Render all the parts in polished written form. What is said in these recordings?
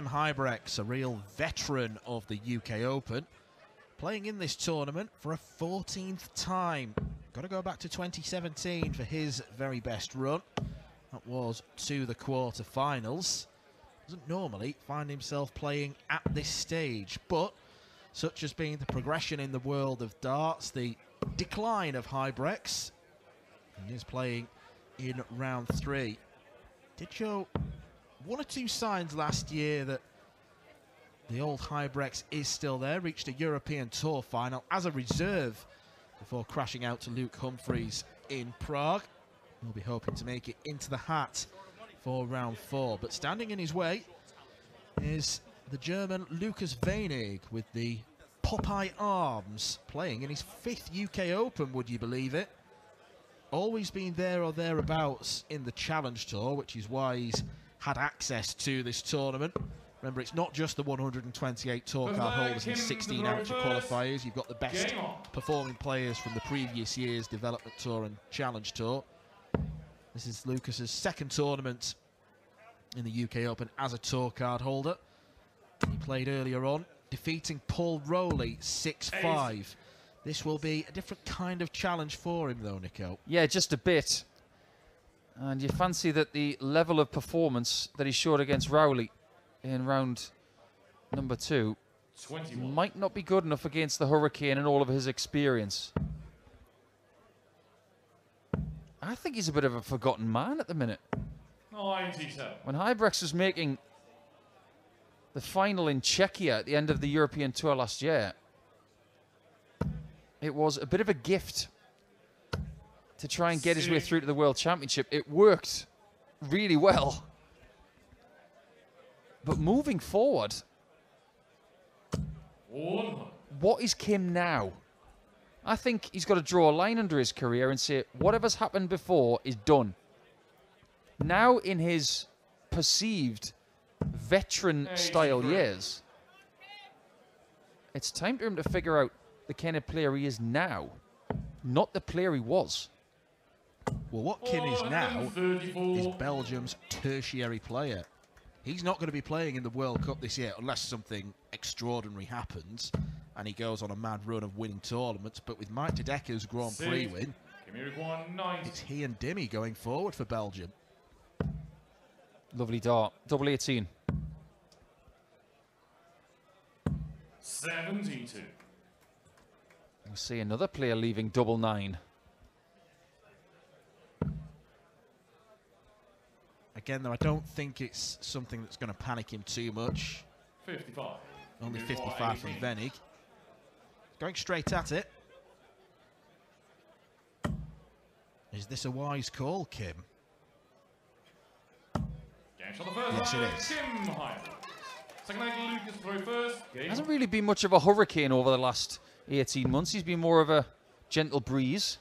Huybrechts, a real veteran of the UK Open, playing in this tournament for a 14th time. Got to go back to 2017 for his very best run. That was to the quarter-finals. Doesn't normally find himself playing at this stage, but such has been the progression in the world of darts, the decline of Huybrechts. He is playing in round 3. Did show one or two signs last year that the old Huybrechts is still there. Reached a European Tour final as a reserve before crashing out to Luke Humphreys in Prague. He'll be hoping to make it into the hat for round 4. But standing in his way is the German Lukas Wenig with the Popeye arms, playing in his 5th UK Open, would you believe it? Always been there or thereabouts in the Challenge Tour, which is why he's had access to this tournament. Remember, it's not just the 128 tour card holders and 16 amateur qualifiers. You've got the best performing players from the previous year's Development Tour and Challenge Tour. This is Lucas's 2nd tournament in the UK Open as a tour card holder. He played earlier on, defeating Paul Rowley 6-5. This will be a different kind of challenge for him, though, Nico. Yeah, just a bit. And you fancy that the level of performance that he showed against Rowley in round number 2 might not be good enough against the Hurricane and all of his experience. I think he's a bit of a forgotten man at the minute. When Huybrechts was making the final in Czechia at the end of the European Tour last year, it was a bit of a gift to try and get his way through to the World Championship. It worked really well. But moving forward, what is Kim now? I think he's got to draw a line under his career and say, whatever's happened before is done. Now in his perceived veteran-style years, it's time for him to figure out the kind of player he is now, not the player he was. Well, what Kim is now is Belgium's tertiary player. He's not going to be playing in the World Cup this year unless something extraordinary happens and he goes on a mad run of winning tournaments. But with Mike de Dekker's Grand Prix win, it's he and Dimmy going forward for Belgium. Lovely dart. Double 18. 72. We'll see another player leaving double 9. Again, though, I don't think it's something that's going to panic him too much. 55. Only 55 from Wenig. Going straight at it. Is this a wise call, Kim? Yes, it is. Hasn't really been much of a hurricane over the last 18 months. He's been more of a gentle breeze.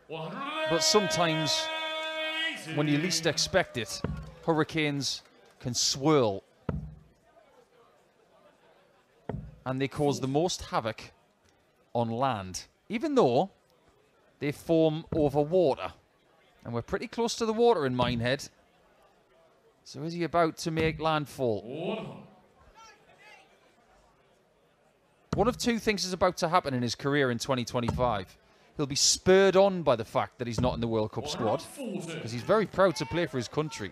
But sometimes, when you least expect it, hurricanes can swirl. And they cause the most havoc on land, even though they form over water. And we're pretty close to the water in Minehead. So is he about to make landfall? One of two things is about to happen in his career in 2025. He'll be spurred on by the fact that he's not in the World Cup squad, because he's very proud to play for his country.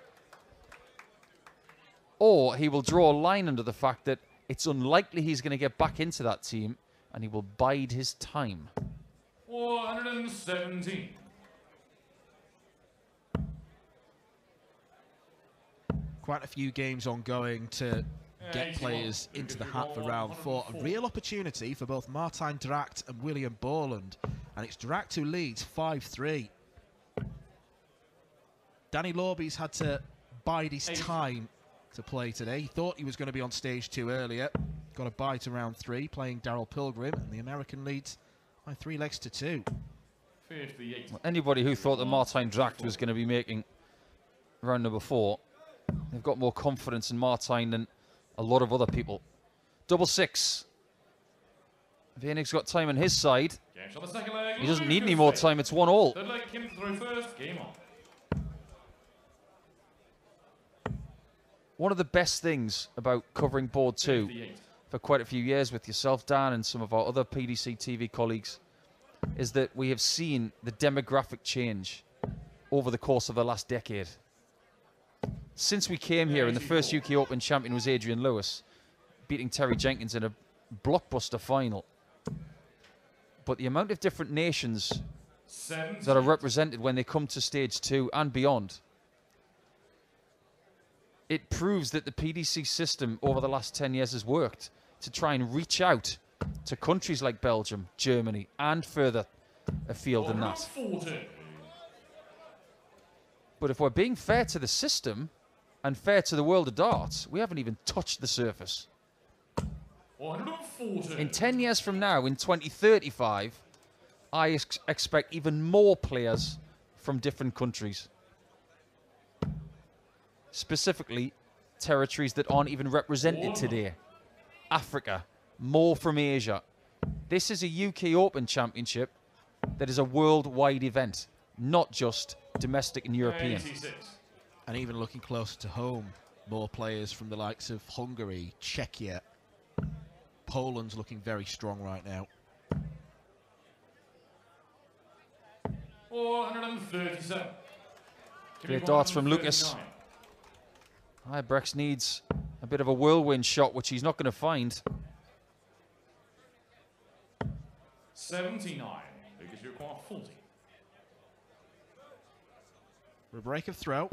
Or he will draw a line under the fact that it's unlikely he's going to get back into that team, and he will bide his time. 117. Quite a few games ongoing to get players into the hat for round 4. A real opportunity for both Martijn Dracht and William Borland. And it's Dracht who leads 5-3. Danny Lorby's had to bide his time to play today. He thought he was going to be on stage 2 earlier. Got a bye to round 3, playing Daryl Pilgrim. And the American leads by 3 legs to 2. Well, anybody who thought that Martijn Dracht was going to be making round number 4, they've got more confidence in Martijn than a lot of other people. Double 6. Wenig's got time on his side. He doesn't need any more time. It's 1-1. one of the best things about covering Board 2 for quite a few years with yourself, Dan, and some of our other PDC TV colleagues is that we have seen the demographic change over the course of the last decade. Since we came here, and the first UK Open champion was Adrian Lewis, beating Terry Jenkins in a blockbuster final. But the amount of different nations that are represented when they come to stage 2 and beyond, it proves that the PDC system over the last 10 years has worked to try and reach out to countries like Belgium, Germany, and further afield than that. But if we're being fair to the system and fair to the world of darts, we haven't even touched the surface. In 10 years from now, in 2035, I expect even more players from different countries. Specifically, territories that aren't even represented today. Africa, more from Asia. This is a UK Open Championship that is a worldwide event, not just domestic and European. And even looking closer to home, more players from the likes of Hungary, Czechia. Poland's looking very strong right now. 437. Great darts from Lukas. Huybrechts needs a bit of a whirlwind shot, which he's not going to find. 79. Lukas, you require 40. For a break of throw.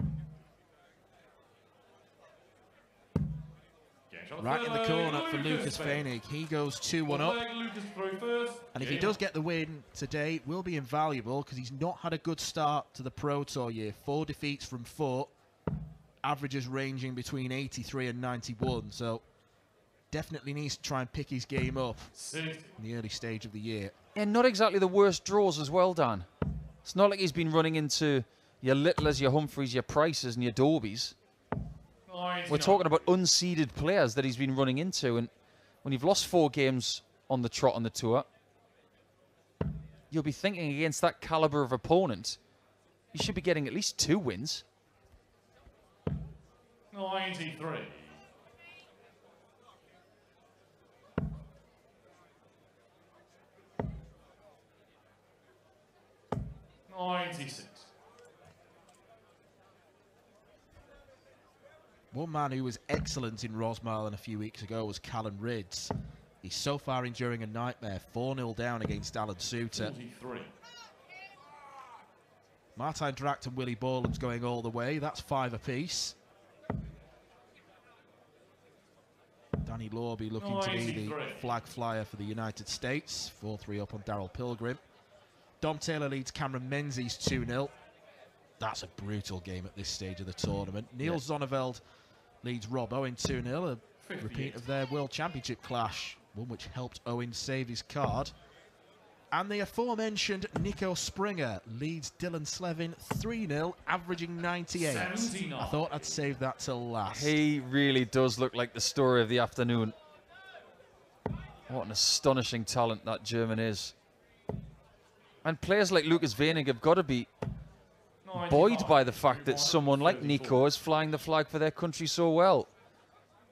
Right in the corner for Lukas Wenig. He goes 2-1 up. And if he does get the win today, it will be invaluable because he's not had a good start to the Pro Tour year. 4 defeats from 4. Averages ranging between 83 and 91. So definitely needs to try and pick his game up in the early stage of the year. And not exactly the worst draws as well, Dan. It's not like he's been running into your Littlers, your Humphreys, your Prices and your Dobies. We're talking about unseeded players that he's been running into, and when you've lost 4 games on the trot on the tour, you'll be thinking against that caliber of opponent, you should be getting at least 2 wins. 93. 96. One man who was excellent in Rosmalen a few weeks ago was Callan Ridds. He's so far enduring a nightmare, 4-0 down against Alan Suter. 43. Martijn Dracht and Willie Borland's going all the way. That's 5 apiece. Danny Lorby looking to be the flag flyer for the United States. 4-3 up on Darryl Pilgrim. Dom Taylor leads Cameron Menzies 2-0. That's a brutal game at this stage of the tournament. Neil Zonneveld leads Rob Owen 2-0. A repeat of their World Championship clash. One which helped Owen save his card. And the aforementioned Nico Springer leads Dylan Slevin 3-0, averaging 98. 79. I thought I'd save that till last. He really does look like the story of the afternoon. What an astonishing talent that German is. And players like Lukas Wenig have got to be buoyed by the fact that someone like Nico is flying the flag for their country so well.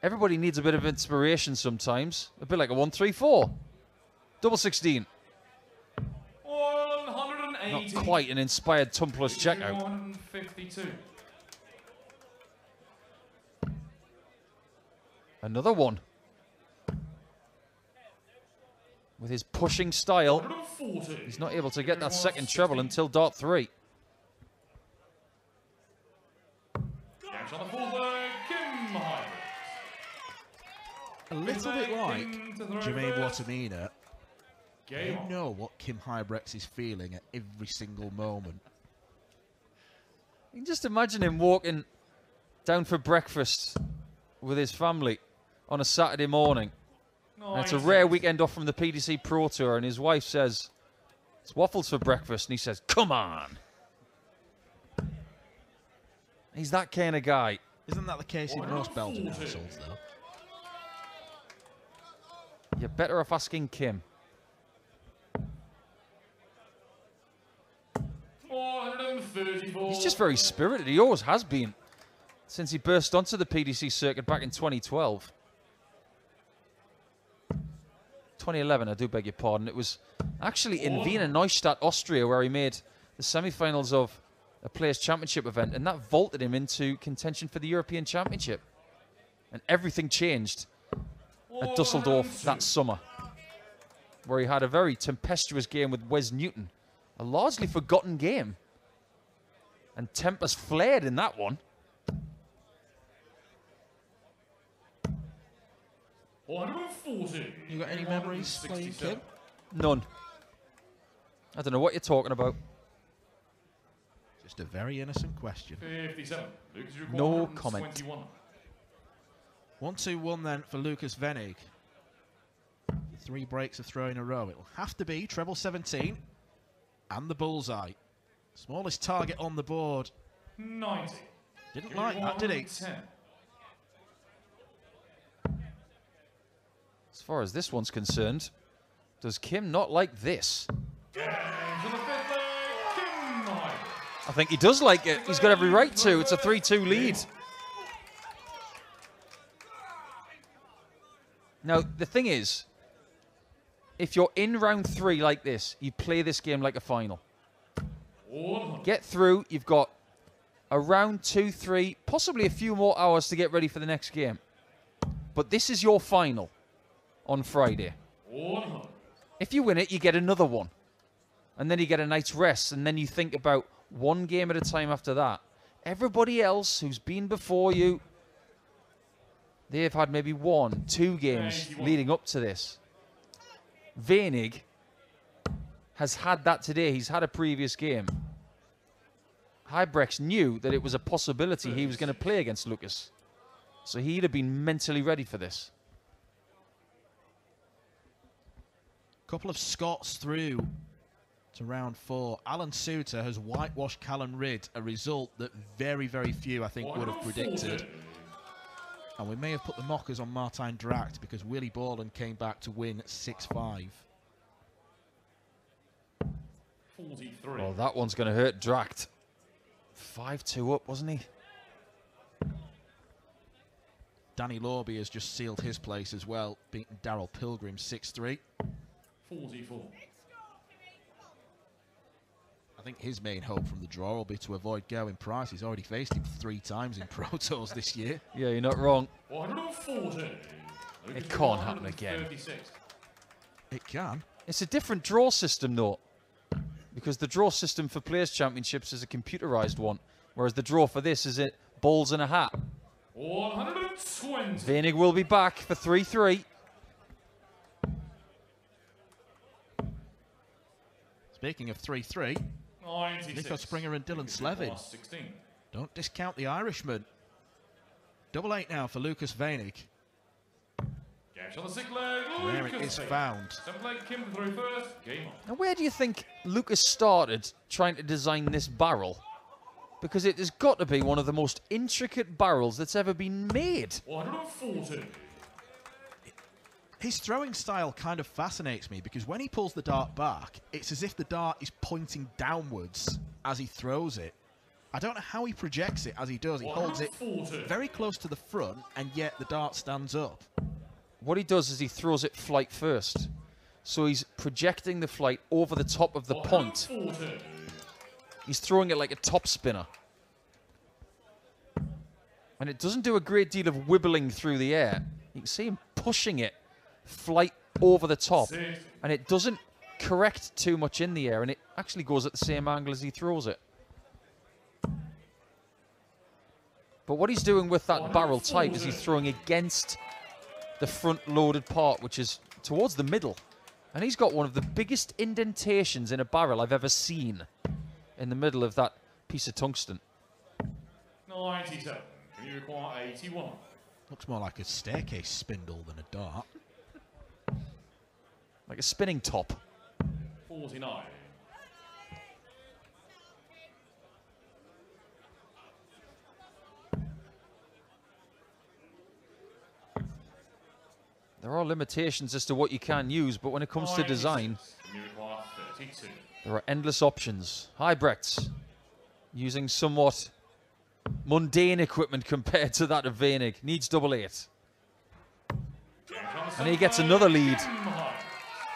Everybody needs a bit of inspiration sometimes. A bit like a 1-3-4. Double 16. 180. Not quite an inspired Tumplers checkout. 152. Another one. With his pushing style, 140. he's not able to get that second treble until dart 3. Games on the fullback, Kim Huybrechts. A little bit like Jermaine Watamina. Game You on. know what Kim Huybrechts is feeling at every single moment. You can just imagine him walking down for breakfast with his family on a Saturday morning. And it's a rare weekend off from the PDC Pro Tour, and his wife says, "It's waffles for breakfast," and he says, "Come on." He's that kind of guy. Isn't that the case in most Belgian households, though? You're better off asking Kim. 434. He's just very spirited. He always has been. since he burst onto the PDC circuit back in 2012. 2011, I do beg your pardon. It was actually in Wiener Neustadt, Austria, where he made the semi-finals of a Players' Championship event, and that vaulted him into contention for the European Championship. And everything changed at Dusseldorf that summer, where he had a very tempestuous game with Wes Newton. A largely forgotten game. And tempers flared in that one. 140. You got any memories playing Kim? None. I don't know what you're talking about. Just a very innocent question. 57. Lukas, No comment. 1-2-1 then for Lukas Wenig. 3 breaks of throw in a row. It'll have to be treble 17 and the bullseye. Smallest target on the board. 90. Didn't like that, did he? 10. As far as this one's concerned, does Kim not like this? I think he does like it. He's got every right to. It's a 3-2 lead. Now, the thing is, if you're in round 3 like this, you play this game like a final. Get through, you've got a round 2, 3, possibly a few more hours to get ready for the next game. But this is your final on Friday. If you win it, you get another one. And then you get a night's rest, and then you think about one game at a time after that. Everybody else who's been before you, they've had maybe 1, 2 games leading up to this. Wenig has had that today. He's had a previous game. Huybrechts knew that it was a possibility he was going to play against Lukas. So he'd have been mentally ready for this. Couple of Scots through to round 4. Alan Suter has whitewashed Callan Ridd, a result that very, very few, I think, would have predicted. And we may have put the mockers on Martijn Dracht because Willie Borland came back to win 6-5. 43. Well, that one's going to hurt Dracht. 5-2 up, wasn't he? Danny Lorby has just sealed his place as well, beating Darryl Pilgrim 6-3. 44. I think his main hope from the draw will be to avoid Gerwyn Price. He's already faced him 3 times in Pro Tours this year. Yeah, you're not wrong. 140. It can't happen again. It can. It's a different draw system, though. Because the draw system for Players' Championships is a computerized one, whereas the draw for this is it balls in a hat. 120. Wenig will be back for 3-3. Speaking of 3-3, Nico Springer and Dylan Slevin. Don't discount the Irishman. 8-8 now for Lukas Wenig. Where it is found. Now, where do you think Lukas started trying to design this barrel? Because it has got to be one of the most intricate barrels that's ever been made. 140. His throwing style kind of fascinates me because when he pulls the dart back, it's as if the dart is pointing downwards as he throws it. I don't know how he projects it as he does. He holds it very close to the front, and yet the dart stands up. What he does is he throws it flight first. So he's projecting the flight over the top of the point. He's throwing it like a top spinner. And it doesn't do a great deal of wibbling through the air. You can see him pushing it flight over the top. And it doesn't correct too much in the air, and it actually goes at the same angle as he throws it. But what he's doing with that barrel type is he's throwing against the front-loaded part, which is towards the middle. And he's got one of the biggest indentations in a barrel I've ever seen in the middle of that piece of tungsten. 97. You require 81. Looks more like a staircase spindle than a dart. Like a spinning top. 49. There are limitations as to what you can use, but when it comes to design, there are endless options. Huybrechts using somewhat mundane equipment compared to that of Wenig. Needs double 8. And he gets another lead.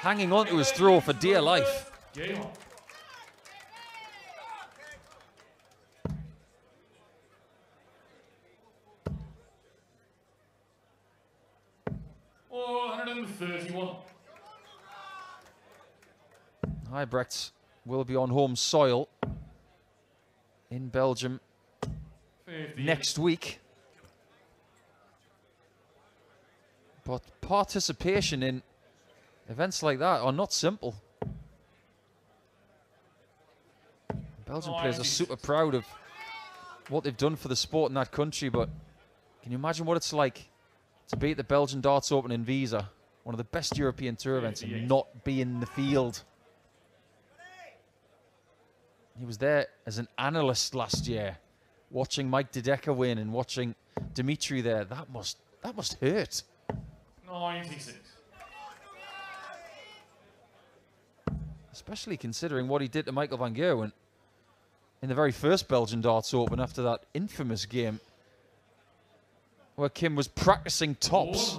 Hanging on to his throw for dear life. Game on. Huybrechts will be on home soil in Belgium 50. next week. But participation in events like that are not simple. Belgian players are super proud of what they've done for the sport in that country, but can you imagine what it's like to be at the Belgian Darts Open in Visa, one of the best European Tour events, and not be in the field? He was there as an analyst last year, watching Mike De Decker win and watching Dimitri there. That must hurt. 96. Especially considering what he did to Michael van Gerwen in the very first Belgian Darts Open after that infamous game where Kim was practicing tops.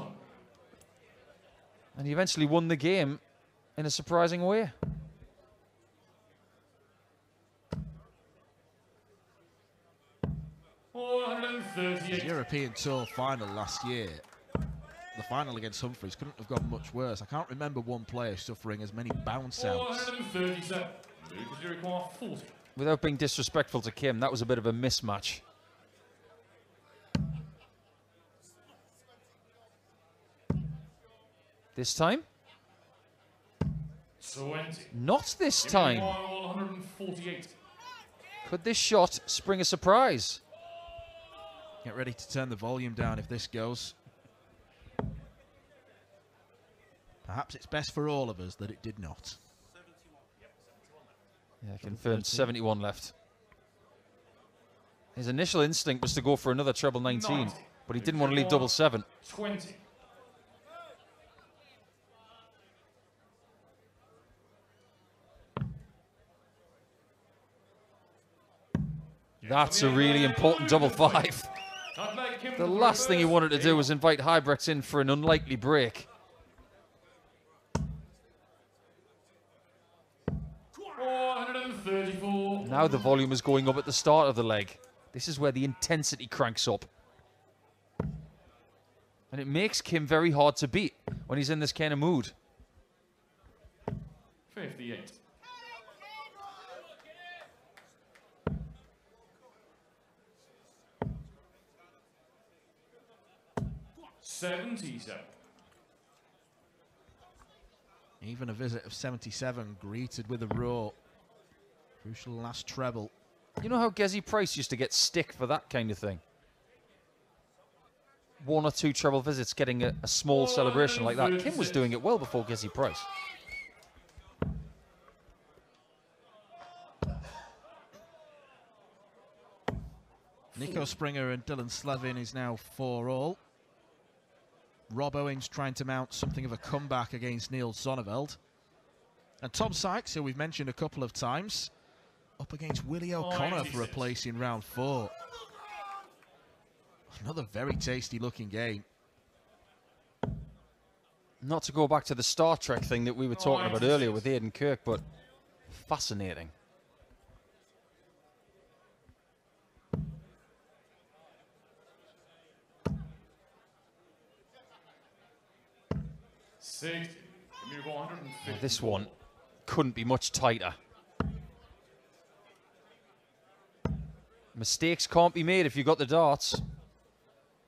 And he eventually won the game in a surprising way. The European Tour final last year, the final against Humphreys, couldn't have gone much worse. I can't remember one player suffering as many bounce outs. Without being disrespectful to Kim, that was a bit of a mismatch. This time? 20. Not this time. Could this shot spring a surprise? Get ready to turn the volume down if this goes. Perhaps it's best for all of us that it did not. Yeah, confirmed. 71 left. His initial instinct was to go for another treble 19, but he didn't want to leave double 7. 20. That's a really important double 5. The last thing he wanted to do was invite Huybrechts in for an unlikely break. Now the volume is going up at the start of the leg. This is where the intensity cranks up. And it makes Kim very hard to beat when he's in this kind of mood. 58. Even a visit of 77 greeted with a roar. Crucial last treble. You know how Gezi Price used to get stick for that kind of thing? 1 or 2 treble visits getting a small celebration like that. Kim was doing it well before Gezi Price. Nico Springer and Dylan Slevin is now 4-all. Rob Owens trying to mount something of a comeback against Neil Sonneveld. And Tom Sykes, who we've mentioned a couple of times, up against Willie O'Connor for a place in round 4. Another very tasty looking game. Not to go back to the Star Trek thing that we were talking about earlier with Aidan Kirk, but fascinating. This one couldn't be much tighter. Mistakes can't be made if you got the darts.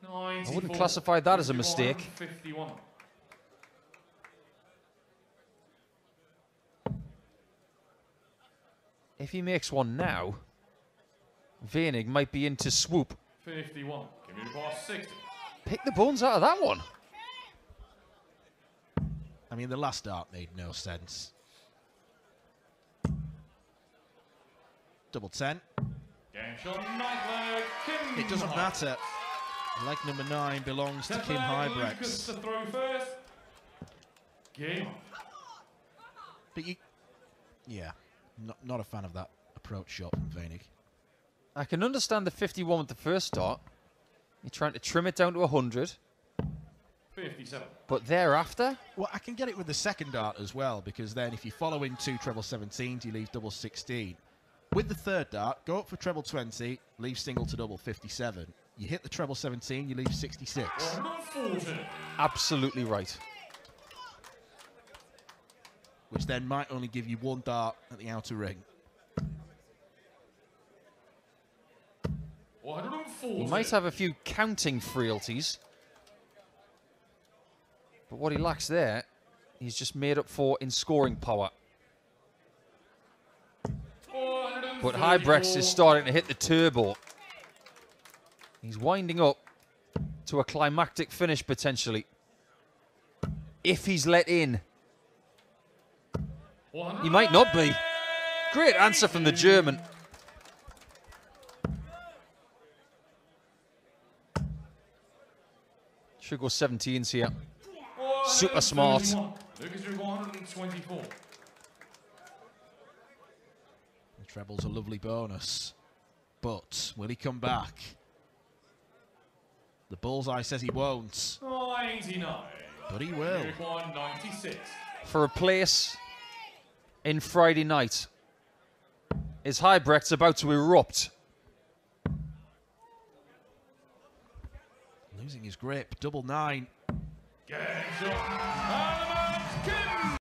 I wouldn't classify that as a mistake. If he makes one now, Wenig might be into swoop. 51. Give me the pass 60. Pick the bones out of that one. I mean, the last dart made no sense. Double 10. It doesn't matter. Leg number 9 belongs to Kim Huybrechts. To throw first. Game. But you, yeah, not a fan of that approach shot from Wenig. I can understand the 51 with the first start. You're trying to trim it down to 100. 57. But thereafter? Well, I can get it with the second dart as well, because then if you follow in 2 treble 17s, you leave double 16. With the third dart, go up for treble 20, leave single to double 57. You hit the treble 17, you leave 66. 140. Absolutely right. Which then might only give you 1 dart at the outer ring. 140. He might have a few counting frailties. But what he lacks there, he's just made up for in scoring power. But Huybrechts is starting to hit the turbo. He's winding up to a climactic finish potentially. If he's let in. He might not be. Great answer from the German. Should go 17s here. Super smart. Lukas, you're 124. The treble's a lovely bonus. But will he come back? The bullseye says he won't. 99. But he will. 96. For a place in Friday night. Is Huybrechts about to erupt? Losing his grip. Double 9. Game shot.